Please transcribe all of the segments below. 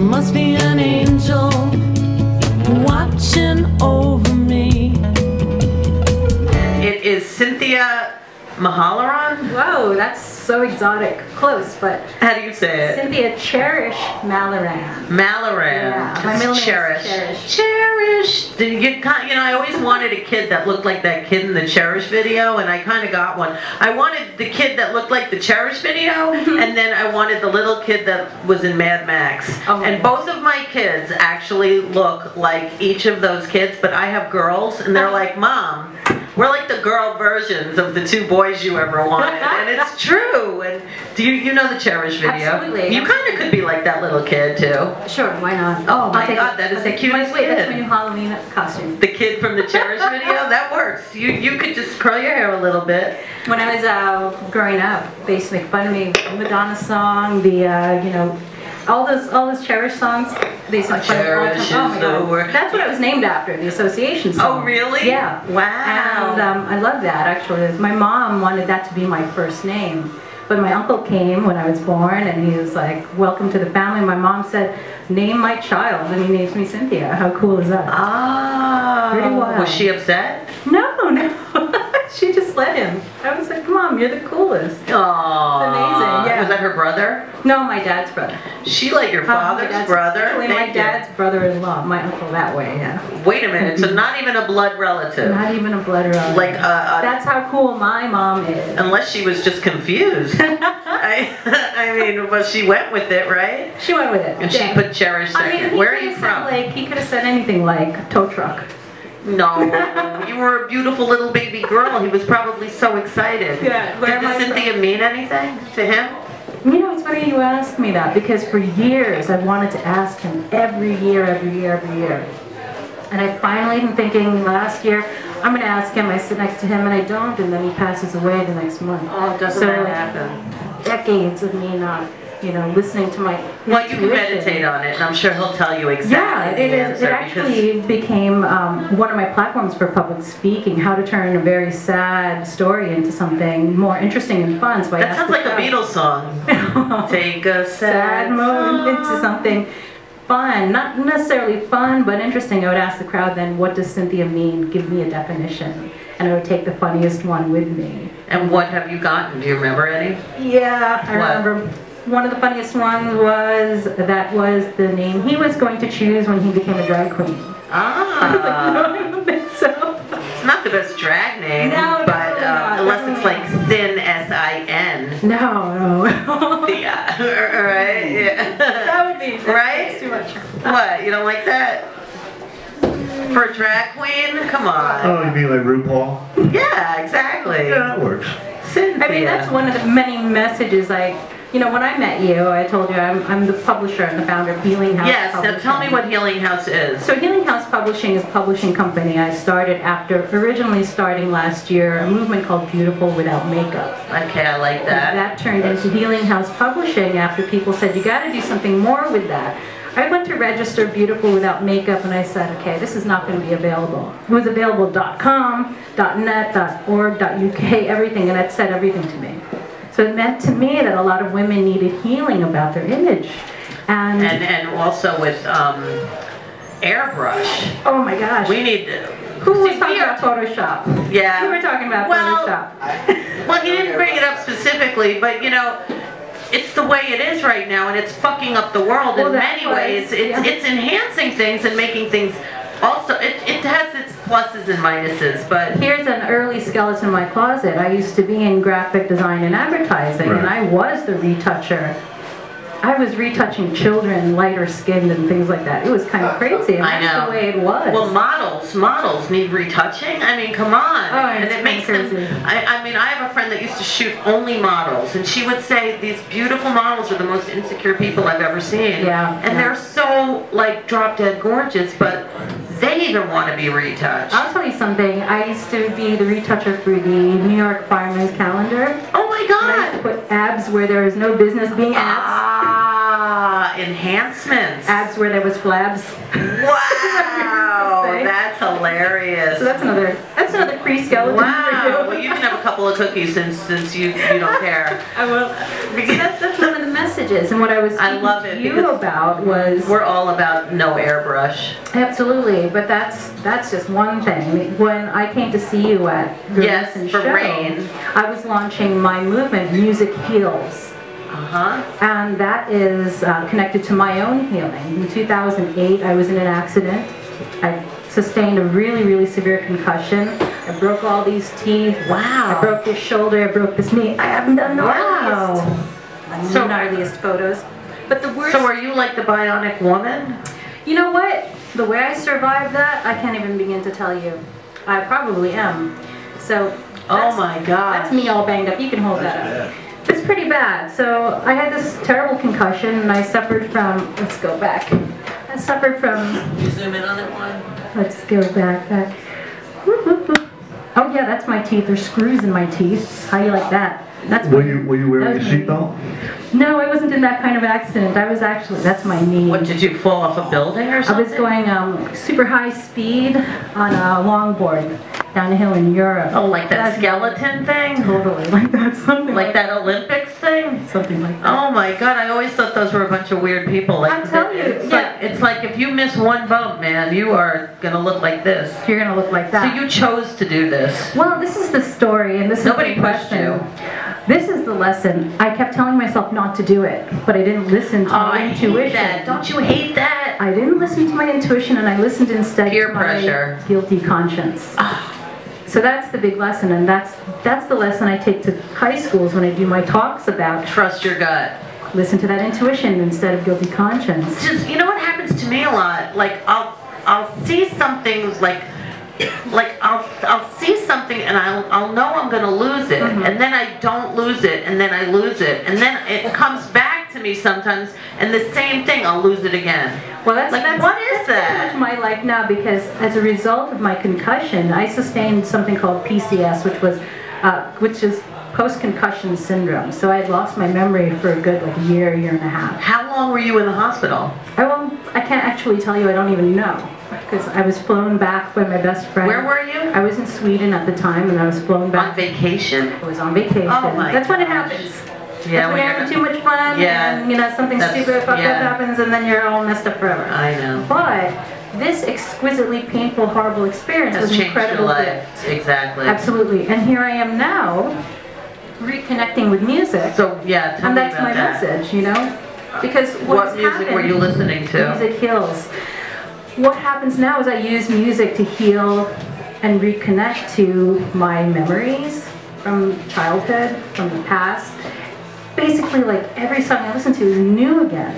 must be an angel watching over me. It is CyNThia MaLaRaN. Whoa, that's so exotic. Close, but How do you say it? CyNThia CheRiSH MaLaRaN. MaLaRaN. Yeah, my middle name is CheRiSH. CheRiSH. CheRiSH. Did you get? You know, I always wanted a kid that looked like that kid in the CheRiSH video, and I kind of got one. I wanted the kid that looked like the CheRiSH video, and then I wanted the little kid that was in Mad Max. Oh and both of my kids actually look like each of those kids, but I have girls, and they're like, Mom, we're like the girl versions of the two boys you ever wanted, and it's true. And do you know the CheRiSH video? Absolutely. You kind of could be like that little kid too. Sure, why not? Oh my God, that is the cutest Wait, kid. that's my new Halloween costume. The kid from the CheRiSH video? That works. You could just curl your hair a little bit. When I was growing up, they used to make fun of me. Madonna song, the you know, all those CheRiSH songs. They used to make fun of me all the time. Oh my God. That's what it was named after, the association song. Oh really? Yeah. Wow. And I love that actually. My mom wanted that to be my first name. But my uncle came when I was born, and he was like, "Welcome to the family." My mom said, "Name my child," and he names me CyNThia. How cool is that? Ah. Pretty wild. Was she upset? No, no. She just let him. I was like, "Mom, you're the coolest." Aww. It's amazing. Yeah. Was that her brother? No, my dad's brother. She like your father's brother? Actually, my dad's brother-in-law, my uncle that way. Yeah. Wait a minute. So not even a blood relative. Not even a blood relative. Like that's how cool my mom is. Unless she was just confused. I mean, well, she went with it, right? She went with it. And she put CheRiSH second. mean, Where are you from? He could have said anything like tow truck. No, you were a beautiful little baby girl. He was probably so excited. Yeah. Did the CyNThia mean anything to him? You know, it's funny you ask me that, because for years I wanted to ask him every year. And I finally am thinking last year, I'm going to ask him. I sit next to him and I don't, and then he passes away the next month. Oh, doesn't that happen? Decades of me not, you know, listening to my Well, you can meditate on it, and I'm sure he'll tell you exactly the answer. It actually became one of my platforms for public speaking, how to turn a very sad story into something more interesting and fun. So that sounds like a Beatles song. Take a sad moment into something fun, not necessarily fun, but interesting. I would ask the crowd then, what does CyNThia mean? Give me a definition. And I would take the funniest one with me. And what have you gotten? Do you remember any? Yeah, I remember. One of the funniest ones was, that was the name he was going to choose when he became a drag queen. Ah. I was like, no, I don't think so. It's not the best drag name, no, but unless it's like Sin, S-I-N. No. Yeah, right? Yeah. That would be right? Too much. What? You don't like that? For a drag queen? Come on. Oh, you mean like RuPaul? Yeah, exactly. Yeah, that works. CyNThia. I mean, that's one of the many messages you know, when I met you, I told you I'm the publisher and the founder of Healing House Publishing. Now tell me what Healing House is. So Healing House Publishing is a publishing company I started after originally starting last year a movement called Beautiful Without Makeup. Okay, I like that. That turned into Healing House Publishing after people said, you got to do something more with that. I went to register Beautiful Without Makeup, and I said, okay, this is not going to be available. It was available .com, .net, .org, .uk, everything, and it said everything to me. So it meant to me that a lot of women needed healing about their image. And also with airbrush. Oh my gosh. We need Who was talking about Photoshop? Yeah. You were talking about Photoshop. Well, he didn't bring it up specifically, but you know, it's the way it is right now, and it's fucking up the world in many ways. It's enhancing things and making things. Also, it has its pluses and minuses, but here's an early skeleton in my closet. I used to be in graphic design and advertising, and I was the retoucher. I was retouching children, lighter skinned and things like that. It was kind of crazy, and that's the way it was. Well, models need retouching. I mean, come on. Oh, and it makes them. I mean, I have a friend that used to shoot only models, and she would say these beautiful models are the most insecure people I've ever seen. Yeah. And they're so like drop dead gorgeous, but they even want to be retouched. I'll tell you something. I used to be the retoucher for the New York Fireman's Calendar. Oh my God! And I used to put abs where there is no business being abs. Enhancements. Abs where there was flabs. Wow, that's hilarious. So that's another pre-skeleton. Wow. Well, you can have a couple of cookies since you don't care. I will. So that's one of the messages. And what I was love speaking it to you because about was... We're all about no airbrush. Absolutely, but that's just one thing. When I came to see you at your recent for show, Rain. I was launching my movement, Music Heals. And that is connected to my own healing. In 2008, I was in an accident. I sustained a really, really severe concussion. I broke all these teeth. Wow. I broke this shoulder. I broke this knee. I haven't done the gnarliest photos. But the worst... So are you like the bionic woman? You know what? The way I survived that, I can't even begin to tell you. I probably am. So... Oh my God. That's me all banged up. You can hold that up. It's pretty bad. So I had this terrible concussion and I suffered from... Let's go back. I suffered from... Can you zoom in on that one? Let's go back. Oh yeah, that's my teeth. There's screws in my teeth. How do you like that? That's were you wearing a seatbelt? No, I wasn't in that kind of accident. I was actually, that's my knee. What, did you fall off a building or something? I was going super high speed on a longboard down a hill in Europe. Oh, like that skeleton thing? Totally, like that, something like that Olympics thing? Something like that. Oh my God, I always thought those were a bunch of weird people. Like, I'll tell you, it's like if you miss one bump, man, you are going to look like this. You're going to look like that. So you chose to do this. Well, this is the story, and this is Nobody the pushed lesson. This is the lesson. I kept telling myself not to do it, but I didn't listen to my intuition. I hate that. Don't you hate that? I didn't listen to my intuition, and I listened instead Peer to my pressure. Guilty conscience. So that's the big lesson, and that's the lesson I take to high schools when I do my talks about. Trust your gut. Listen to that intuition instead of guilty conscience. Just, you know what happens to me a lot? Like I'll see something like I'll see something and I'll know I'm gonna lose it, and then I don't lose it, and then I lose it, and then it comes back to me sometimes, and the same thing, I'll lose it again. Well, that's what is that? Pretty much my life now, because as a result of my concussion, I sustained something called PCS, which is post-concussion syndrome. So I had lost my memory for a good year and a half. How long were you in the hospital? I can't actually tell you. I don't even know, because I was flown back by my best friend. Where were you? I was in Sweden at the time, and I was flown back. On vacation? I was on vacation. Oh my That's when it gosh. happens. Yeah, when you're having too much fun, and something stupid fucked up happens, and then you're all messed up forever. I know. But this exquisitely painful, horrible experience was an incredible gift. Exactly. Absolutely. And here I am now, reconnecting with music. So yeah, tell and me that's about my that. message, Because what music were you listening to? Music heals. What happens now is I use music to heal and reconnect to my memories from childhood, from the past. Basically, every song I listen to is new again.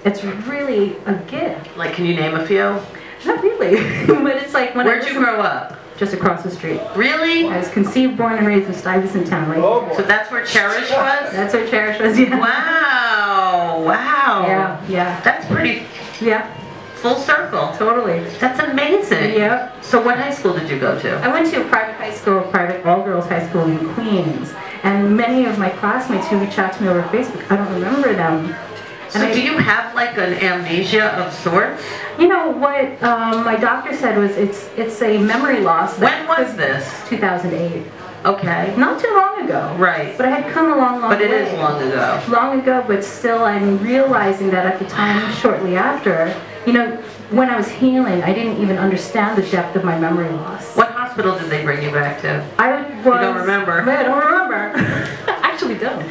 It's really a gift. Like, can you name a few? Not really, but it's like when Where'd you grow up? Just across the street. Really? I was conceived, born, and raised in Stuyvesant Town. So that's where CheRiSH was? That's where CheRiSH was, yeah. Wow, wow. Yeah. That's pretty full circle. Totally. That's amazing. Yeah. So what high school did you go to? I went to a private high school, private all-girls high school in Queens. And many of my classmates who reached out to me over Facebook, I don't remember them. So do you have an amnesia of sorts? You know what my doctor said was it's a memory loss. When was this? 2008. Okay. Not too long ago. Right. But I had come a long way. But it is long ago. Long ago, but still I'm realizing that at the time, shortly after, when I was healing, I didn't even understand the depth of my memory loss. What hospital did they bring you back to? You don't remember? I don't remember. Actually don't.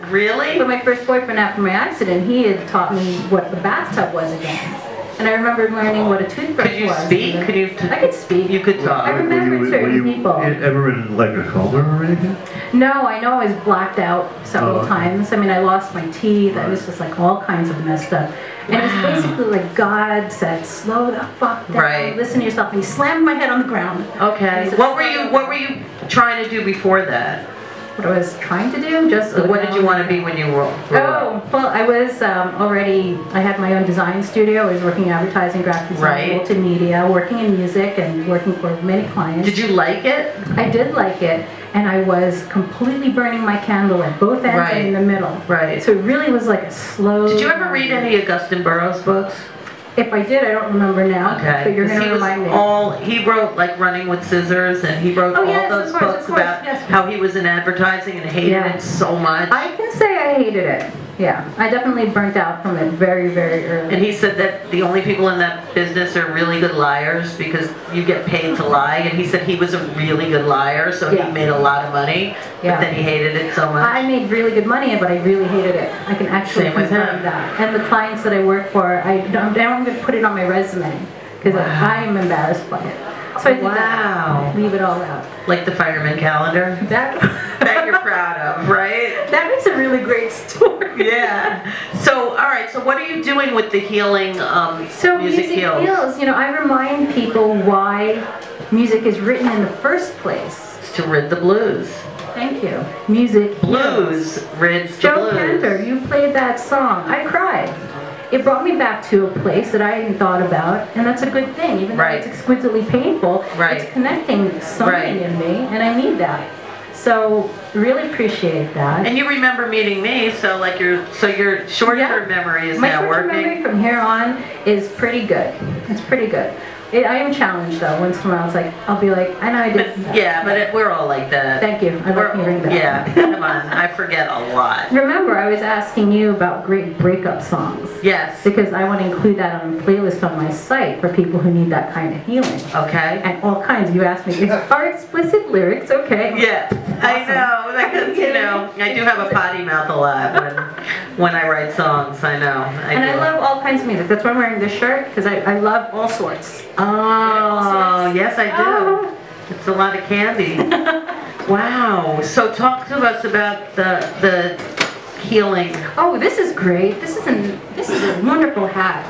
Really? But my first boyfriend after my accident, he had taught me what the bathtub was again. And I remember learning what a toothbrush was. Could you speak? I could speak. You could talk. I remembered certain people. Were you ever in a coma or anything? No, I know I was blacked out several times. I mean, I lost my teeth. I was just all kinds of messed up. And it was basically God said, slow the fuck down. Right. Listen to yourself. And he slammed my head on the ground. Okay. Said, what were you trying to do before that? What I was trying to do? What did you want to be when you grew up? Well, I was I had my own design studio. I was working in advertising, graphic design, multimedia, working in music, and working for many clients. Did you like it? I did like it, and I was completely burning my candle at both ends and in the middle. Right. So it really was like a slow... Did you ever read any Augustin Burroughs books? If I did, I don't remember now. Okay. But you're going to remind me. He wrote Running with Scissors, and he wrote all those books about how he was in advertising and hated it so much. I can say I hated it. Yeah, I definitely burnt out from it very, very early. And he said that the only people in that business are really good liars because you get paid to lie. And he said he was a really good liar, so Yeah. he made a lot of money, Yeah. but then he hated it so much. I made really good money, but I really hated it. I can actually Same with confirm him. that. And the clients that I work for, I don't even put it on my resume because I am embarrassed by it. So I did that. Leave it all out. Like the fireman calendar that you're proud of, right? That makes a really great story. Yeah. So, all right. So, what are you doing with the healing? So music heals. You know, I remind people why music is written in the first place. It's to rid the blues. Thank you. Music Blues heals. rids the Joe blues. Cantor, you played that song. I cried. It brought me back to a place that I hadn't thought about, and that's a good thing. Even though Right. it's exquisitely painful, Right. it's connecting something Right. in me, and I need that. So really appreciate that. And you remember meeting me, so like your short-term memory is My now short-term working. memory from here on is pretty good. It's pretty good. I am challenged though. Once in a while, it's like I'll be like, I know I did. But, yeah, but we're all like that. Thank you. I love hearing that. Yeah, come on. I forget a lot. Remember, I was asking you about great breakup songs. Yes. Because I want to include that on a playlist on my site for people who need that kind of healing. Okay. And all kinds. You asked me, are explicit lyrics okay? Yeah, I know. Because, you know, I do have a potty mouth a lot when I write songs. I know. I love all kinds of music. That's why I'm wearing this shirt, because I love all sorts. Oh, yes, I do. It's a lot of candy. Wow. So talk to us about the healing. Oh, this is great. This is a wonderful hat.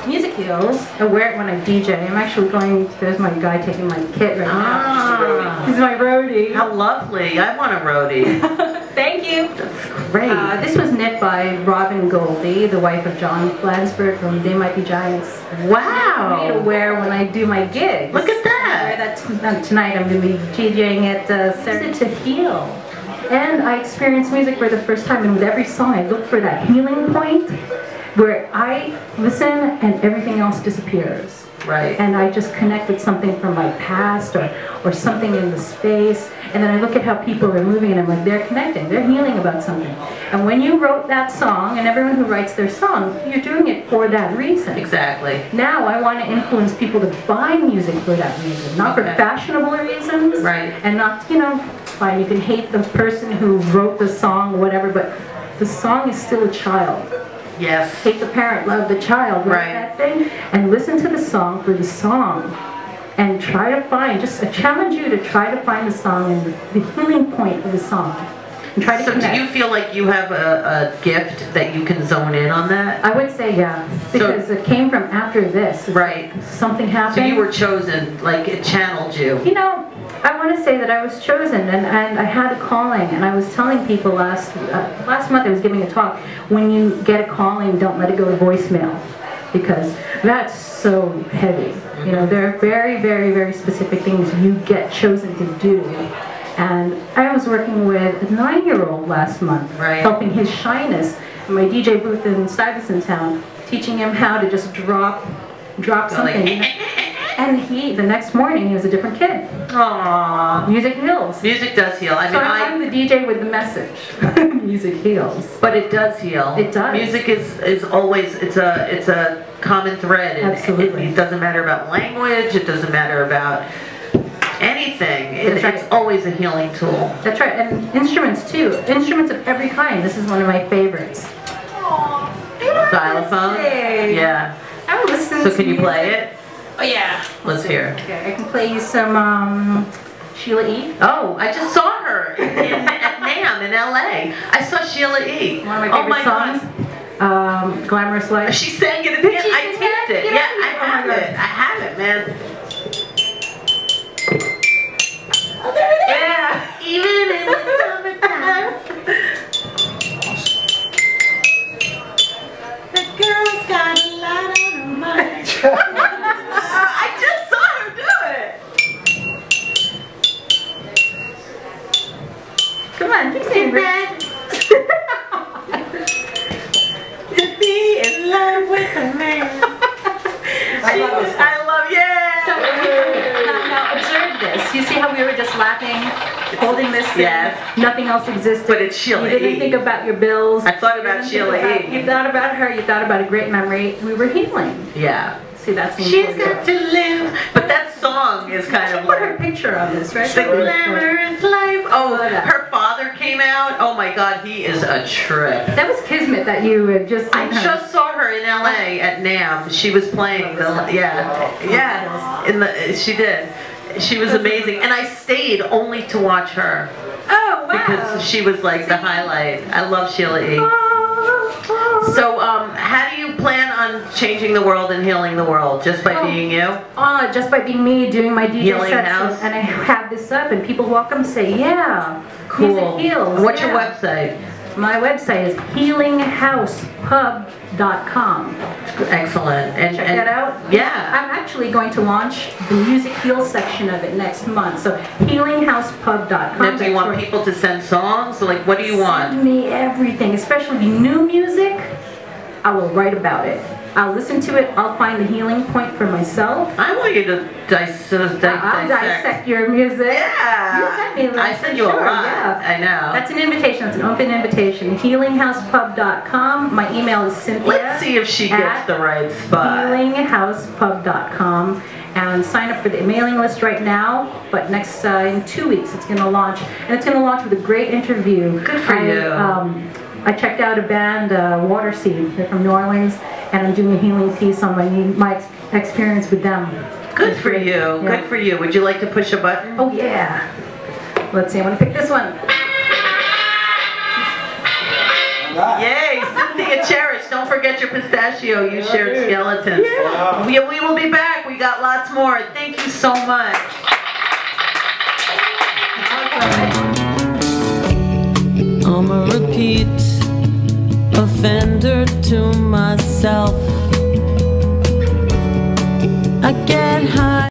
Music heals. I wear it when I DJ. I'm actually going. There's my guy taking my kit right now. He's my roadie. How lovely. I want a roadie. Thank you. That's great. This was knit by Robin Goldie, the wife of John Flansburgh from They Might Be Giants. Wow. For me to wear when I do my gigs. Look at that. I wear that tonight. I'm going to be DJing at to Heal. And I experienced music for the first time, and with every song I look for that healing point where I listen and everything else disappears. Right. And I just connect with something from my past or something in the space. And then I look at how people are moving and I'm like, they're connecting, they're healing about something. And when you wrote that song, and everyone who writes their song, you're doing it for that reason. Exactly. Now I want to influence people to buy music for that reason, not for fashionable reasons. Right. And not, you know, fine, you can hate the person who wrote the song or whatever, but the song is still a child. Yes. Hate the parent, love the child, right? That thing, and listen to the song for the song, and try to find. Just I challenge you to try to find the song and the healing point of the song, and try to connect. Do you feel like you have a gift that you can zone in on that? I would say yeah, because it came from after this. Right. Something happened. So you were chosen, like it channeled you. You know, I want to say that I was chosen, and I had a calling, and I was telling people last month I was giving a talk, when you get a calling, don't let it go to voicemail, because that's so heavy. You know, there are very, very, very specific things you get chosen to do. And I was working with a 9-year-old last month, helping his shyness in my DJ booth in Stuyvesant Town, teaching him how to just drop something. And the next morning, he was a different kid. Aww. Music heals. Music does heal. I mean, I'm the DJ with the message. Music heals. But it does heal. It does. Music is always, it's a common thread. Absolutely. It doesn't matter about language. It doesn't matter about anything. It's always a healing tool. That's right. And instruments, too. Instruments of every kind. This is one of my favorites. Xylophone? Yeah. I would listen So can you play it? Oh yeah. Let's hear. Okay, I can play you some Sheila E. Oh, I just saw her at NAMM in LA. I saw Sheila E. One of my favorite songs. Glamorous Life. She sang it again. I taped it. Yeah, I have it. I have it, man. Oh, there it is. Yeah. Even in the summertime. The girl's got a lot on her mind. I just saw her do it. Come on, keep saying that. To be in love with a man. I love, yeah. So now observe this. Do you see how we were just laughing, holding this thing? Yes. Nothing else existed. But it's Sheila You didn't E. think about your bills. I thought about Sheila E. You thought about her. You thought about a great memory. We were healing. Yeah. See, that's She's got to live. But that song is kind She of put her like picture on this, right? the glamorous life. Oh, that. her father came out. Oh my God, he is a trip. That was kismet that you had just seen I her. just saw her in LA at NAMM. She was playing the she did. She was amazing, and I stayed only to watch her Oh, wow. because she was like the highlight. I love Sheila E. So, how do you plan on changing the world and healing the world? Just by being you? Just by being me, doing my DJ Healing sets, house? and I have this up, and people walk up and say, yeah, Cool. music heals. What's your yeah. website? My website is healinghousepub.com. Excellent. And Check that out. Yeah. I'm actually going to launch the music heal section of it next month. So healinghousepub.com. Now, do you want people to send songs? Like, what do you want? Send me everything, especially new music. I will write about it. I'll listen to it. I'll find the healing point for myself. I want you to dissect. I'll dissect your music. Yeah. You sent me. I sent you a lot. Yeah. I know. That's an invitation. It's an open invitation. Healinghousepub.com. My email is CyNThia. Let's see if she gets the right spot. Healinghousepub.com. And sign up for the mailing list right now. But next, in 2 weeks, it's going to launch. And it's going to launch with a great interview. Good for you. I checked out a band, Waterseed. They're from New Orleans, and I'm doing a healing piece on my experience with them. Good for you. Yeah. Good for you. Would you like to push a button? Oh yeah. Let's see. I want to pick this one. Yay! CyNThia CheRiSH. Don't forget your pistachio. You shared skeletons. Yeah. We will be back. We got lots more. Thank you so much. I'm a repeat offender to myself.